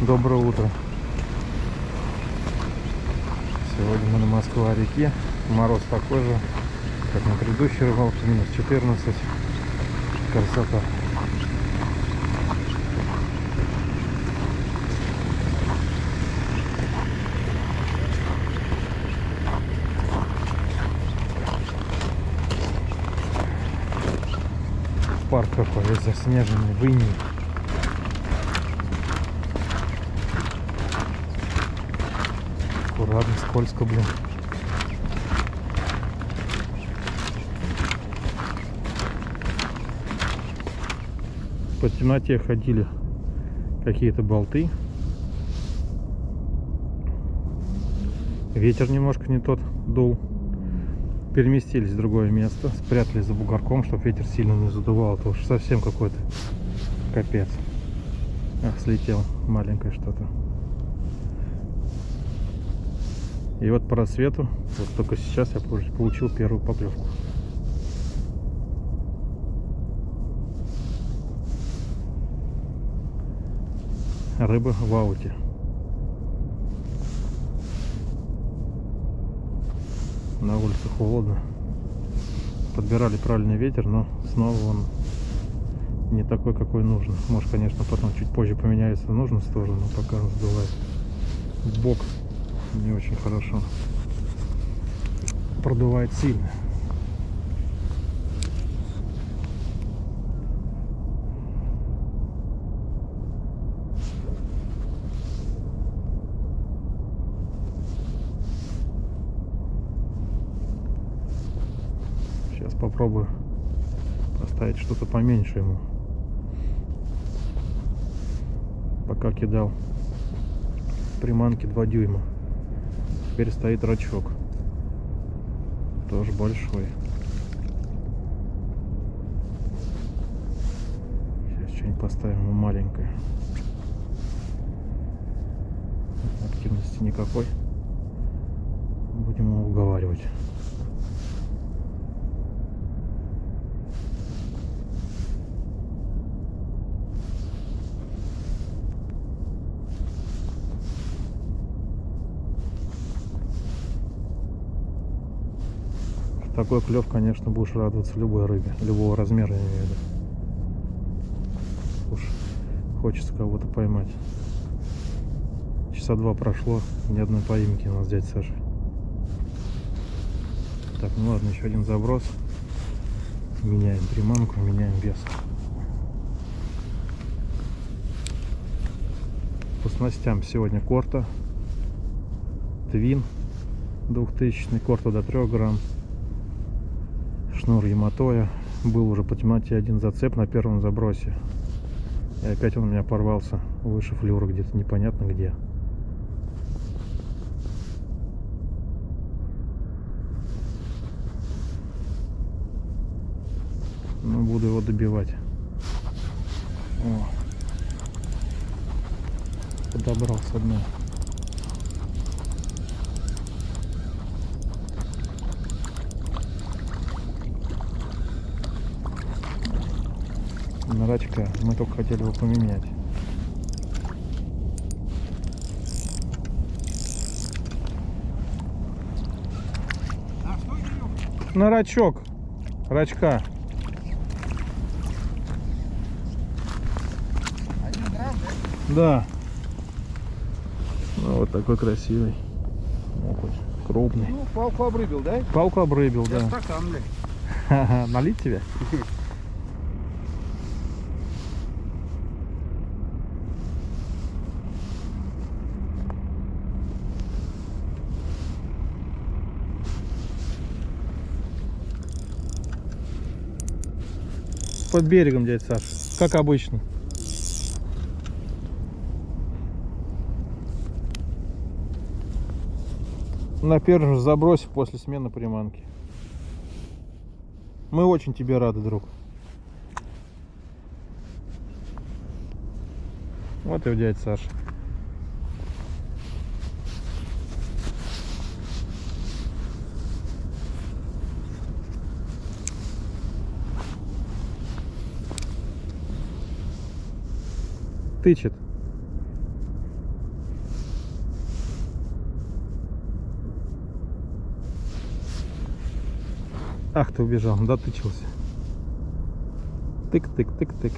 Доброе утро. Сегодня мы на Москва-реке. Мороз такой же, как на предыдущей рыбалке, минус 14. Красота. Парк какой, весь заснеженный, в иней. Аккуратно, скользко, блин. По темноте ходили какие-то болты. Ветер немножко не тот дул. Переместились в другое место, спрятались за бугорком, чтобы ветер сильно не задувал. Это уж совсем какой-то капец. Ах, слетел маленькое что-то. И вот по рассвету, вот только сейчас я получил первую поклевку. Рыба в ауте. На улице холодно. Подбирали правильный ветер, но снова он не такой, какой нужно. Может, конечно, потом чуть позже поменяется в нужную сторону, но пока он сдувает в бок не очень хорошо. Продувает сильно. Сейчас попробую поставить что-то поменьше ему. Пока кидал приманки 2 дюйма. Теперь стоит рачок. Тоже большой. Сейчас что-нибудь поставим ему маленькое. Активности никакой. Будем его уговаривать. Такой клев, конечно, будешь радоваться любой рыбе, любого размера, я имею в виду. Уж хочется кого-то поймать. Часа 2 прошло, ни одной поимки у нас дядя Саша. Так, ну ладно, еще один заброс. Меняем приманку, меняем вес. По снастям сегодня корта, твин 2000, корта до 3 грамм. Шнур Яматоя. Был уже по темноте один зацеп на первом забросе. И опять он у меня порвался выше флюра, где-то непонятно где. Ну, буду его добивать. О. Подобрал с дна. На рачка. Мы только хотели его поменять. На рачок. Рачка. 1 грамм, да? Да. Ну, вот такой красивый. Окунь. Крупный. Ну, палку обрыбил, да? Палку обрыбил, Я да. стакан, блядь. Ха-ха, налить тебе? Под берегом, дядя Саша, как обычно. На первом же забросе после смены приманки. Мы очень тебе рады, друг. Вот и дядя Саша. Тычет. Ах, ты убежал, дотычился. Тык-тык-тык-тык.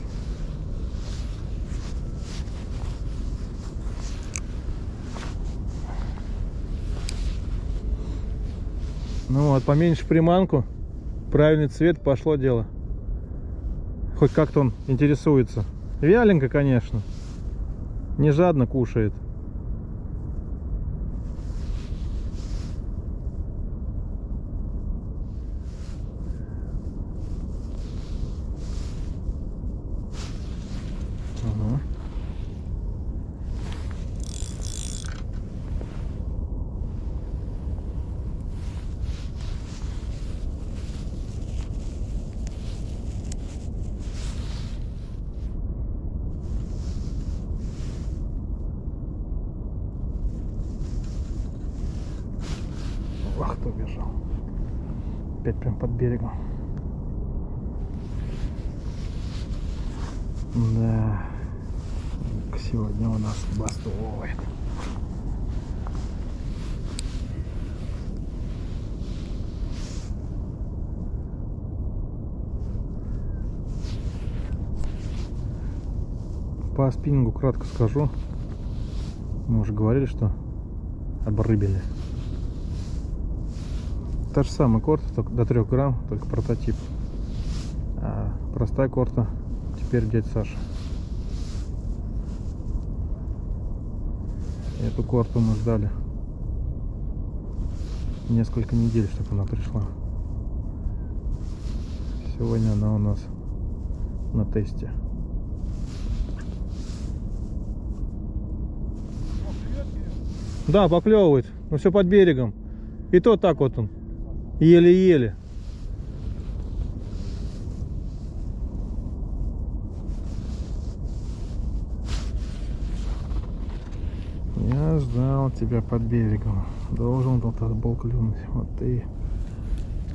Ну вот, поменьше приманку, правильный цвет, пошло дело. Хоть как-то он интересуется. Вяленько, конечно. Не жадно кушает. Ага. Ах, ты убежал. Опять прям под берегом. Да. Сегодня у нас бастовывает. По спиннингу кратко скажу. Мы уже говорили, что обрыбили. Та же самая корта, только до 3 грамм, только прототип. А простая корта теперь дядя Саша. Эту корту мы ждали несколько недель, чтобы она пришла. Сегодня она у нас на тесте. Да, поклевывает, но все под берегом. И то так вот он, еле-еле. Я ждал тебя под берегом. Должен был клюнуть. Вот ты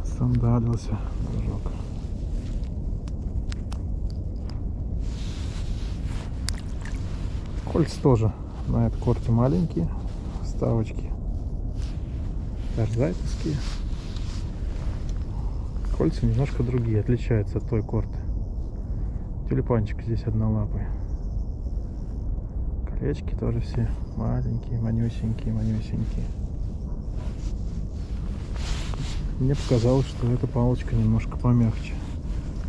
сандалился, дружок. Кольца тоже на этой корте маленькие. Ставочки тарзайтовские. Кольца немножко другие, отличаются от той корты. Тюльпанчик здесь однолапый. Колечки тоже все маленькие, манюсенькие, манюсенькие. Мне показалось, что эта палочка немножко помягче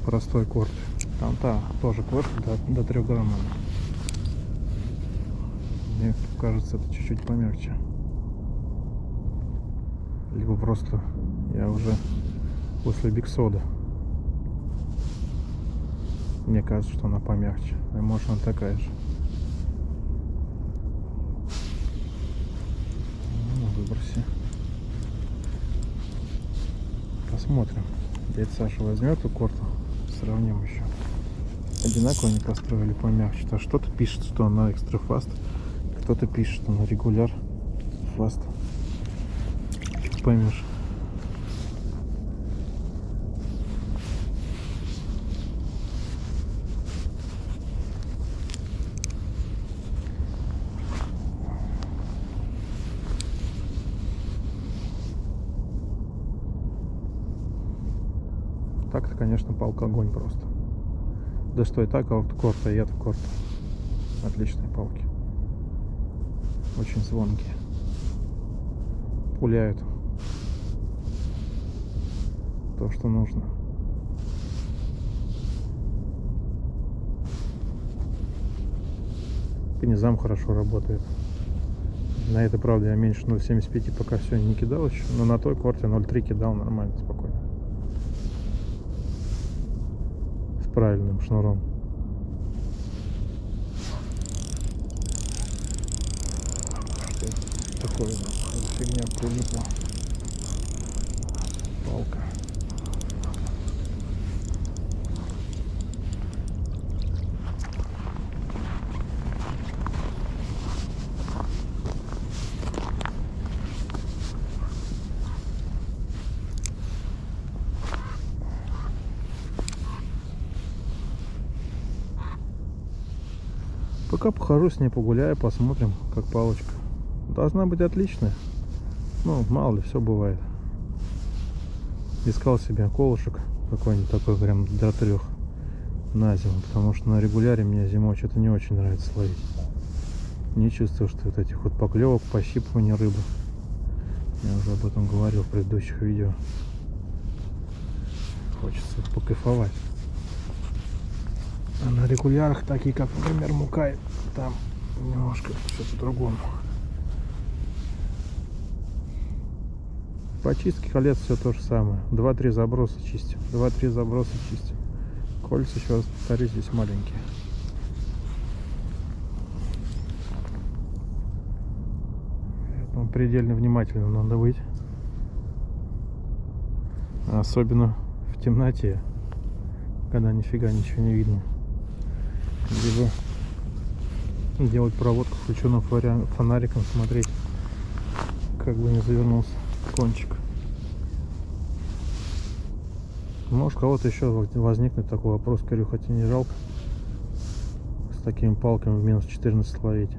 простой корты. Там та тоже корта до 3 грамм. Мне кажется, это чуть-чуть помягче. Либо просто я уже после биксода. Мне кажется, что она помягче. И может она такая же. Ну, выброси. Посмотрим. Дядя Саша возьмет эту корту. Сравним еще. Одинаково они построили, помягче. А что-то пишет, что она экстра фаст. Кто-то пишет, что она регуляр фаст. Фиг поймешь. Так-то, конечно, палка огонь просто. Да что и так, а вот корта, и это корта. Отличные палки. Очень звонкие. Пуляют. То, что нужно. По низам хорошо работает. На это, правда, я меньше 0,75 пока все не кидал еще. Но на той корте 0,3 кидал нормально, спокойно. С правильным шнуром. Такое фигня прилипла. Палка. Пока похожу с ней, погуляю, посмотрим, как палочка. Должна быть отличная. Ну, мало ли, все бывает. искал себе колышек какой-нибудь такой прям до 3 на зиму, потому что на регуляре мне зимой что-то не очень нравится ловить. Не чувствую, что вот этих вот поклевок, пощипывания рыбы. Я уже об этом говорил в предыдущих видео. Хочется покайфовать. А на регулярах, такие как, например, Мукай, там немножко все по-другому. По чистке колец все то же самое. 2-3 заброса чистим. 2-3 заброса чистим. Кольца, еще раз повторюсь, здесь маленькие. Поэтому предельно внимательно надо быть. Особенно в темноте, когда нифига ничего не видно. Либо делать проводку включенным фонариком, смотреть, как бы не завернулся кончик. Может, у кого-то еще возникнет такой вопрос: Кирюха, тебе не жалко с такими палками в минус 14 ловить?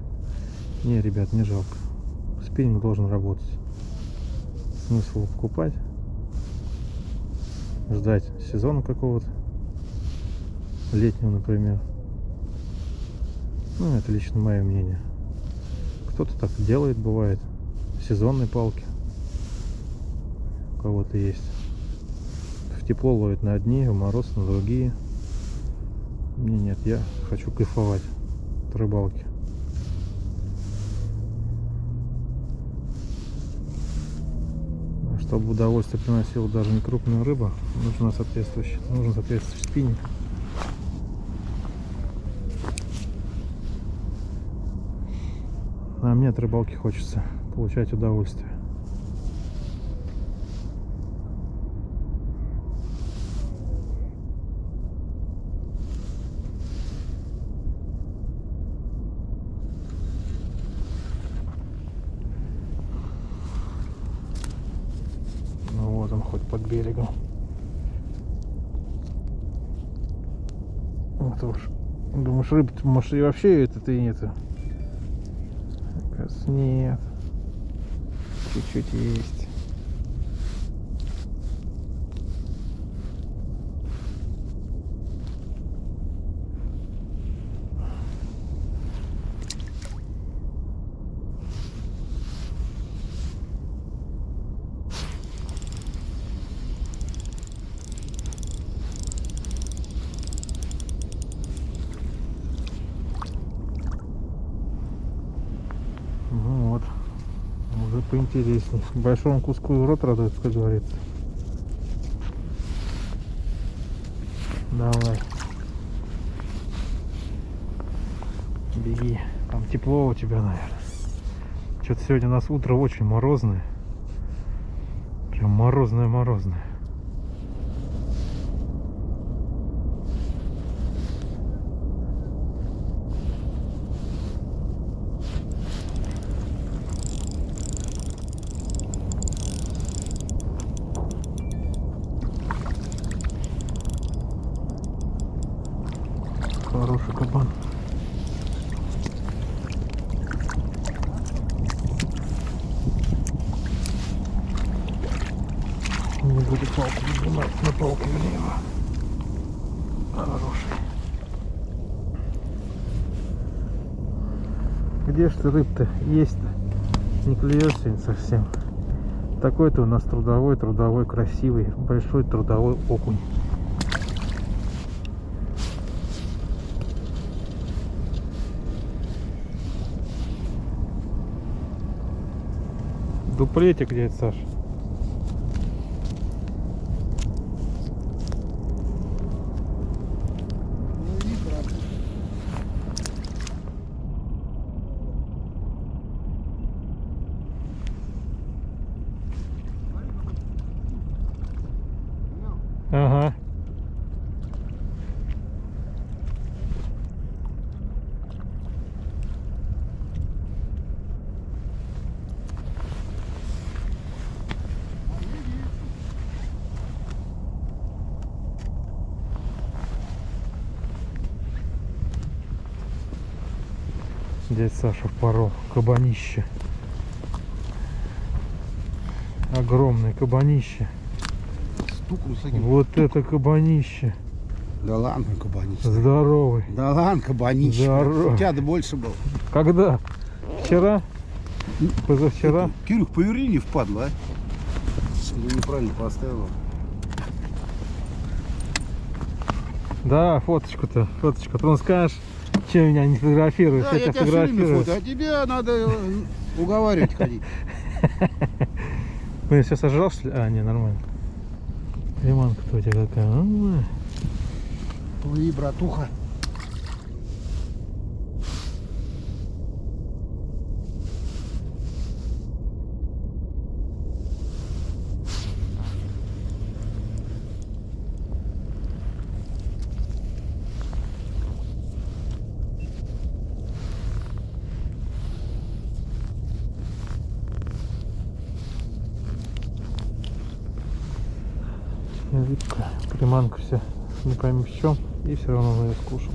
Не, ребят, не жалко. Спиннинг должен работать. Смысл покупать, ждать сезона какого-то, летнего, например. Ну, это лично мое мнение. Кто-то так делает, бывает. Сезонные палки у кого-то есть. В тепло ловит на одни, в мороз на другие. Мне нет, я хочу кайфовать от рыбалки. Чтобы удовольствие приносила даже не крупная рыба, нужен соответствующий спиннинг. А мне от рыбалки хочется получать удовольствие. Ну вот он, хоть под берегом. Вот уж. Думаешь, рыба, может, и вообще это и нет? Нет, чуть-чуть есть. Ну вот, уже поинтереснее. Большому куску в рот радует, как говорится. Давай. Беги. Там тепло у тебя, наверное. Что-то сегодня у нас утро очень морозное. Прям морозное-морозное. Хороший кабан. Не буду палку нажимать, на палку влево. Хороший. Где ж ты рыб-то есть-то? Не клюешь сегодня совсем. Такой-то у нас трудовой, красивый, большой трудовой окунь. Дуплетик где, Саш? Ага. Дядя Саша порол кабанище. Огромное кабанище. штуку с этим. Вот это кабанище. Да ладно, кабанич. Здоровый. Да ладно, кабанич. Здорово. У тебя-то больше был. Когда? Вчера? Позавчера? Кирюх, поверни, не впадло, а? Или неправильно поставил. Да, фоточку-то. Фоточку. Ты скажешь, чем меня не фотографируешь? Да, я тебя все время фотографирую. фото, а тебе надо уговаривать ходить. Блин, все сожрал, что ли? А, не, нормально. Приманка-то у тебя какая. Плыви, братуха. Липкая. Приманка вся. Не пойми в чем. И все равно он ее скушал.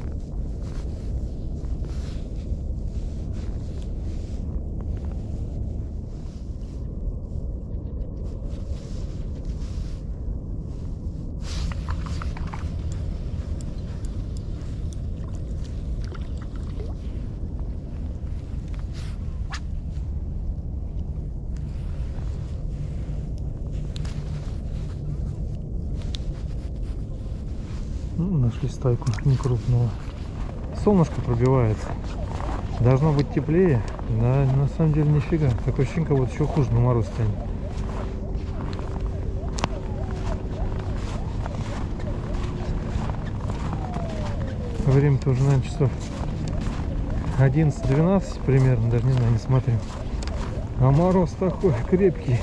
Ну, нашли стайку некрупного. Солнышко пробивается. Должно быть теплее. Да, на самом деле нифига. Такое ощущение, как вот еще хуже на мороз станет. Время-то уже, наверное, часов 11-12 примерно. Даже не знаю, не смотрю. А мороз такой крепкий.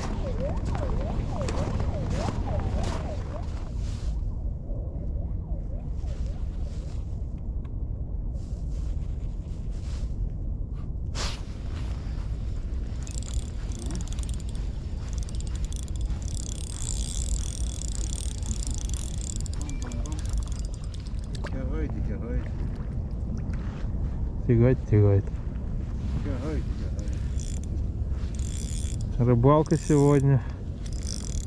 Тягает и тягает. Тягает, тягает. Тягает и тягает. Рыбалка сегодня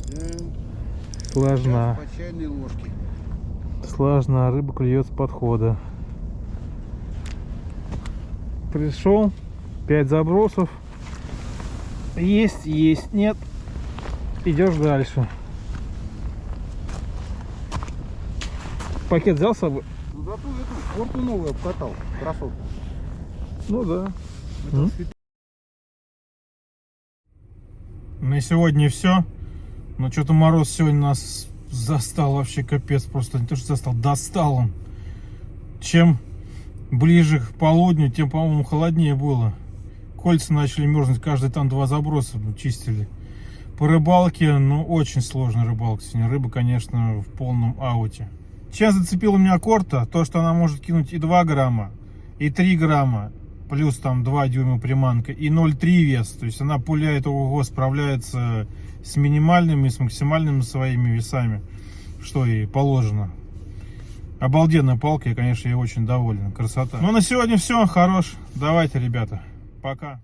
Да. сложна. Сейчас по чайной ложке. Сложно, рыба клюет с подхода. Пришел, 5 забросов. Есть, нет. Идешь дальше. Пакет взял с собой? Ну зато эту корту новую обкатал. Красотку. Ну да. Это На сегодня все. Но что-то мороз сегодня нас застал вообще капец. Просто не то, что застал, достал он. Чем ближе к полудню, тем, по-моему, холоднее было. Кольца начали мерзнуть, каждый там 2 заброса чистили. По рыбалке, ну, очень сложная рыбалка сегодня. Рыба, конечно, в полном ауте. Сейчас зацепила меня корта, то, что она может кинуть и 2 грамма, и 3 грамма, плюс там 2 дюйма приманка, и 0,3 вес. То есть она пуляет, ого, справляется с минимальными, с максимальными своими весами, что и положено. Обалденная палка, я, конечно, ей очень доволен. Красота. Ну, на сегодня все, хорош. Давайте, ребята, пока.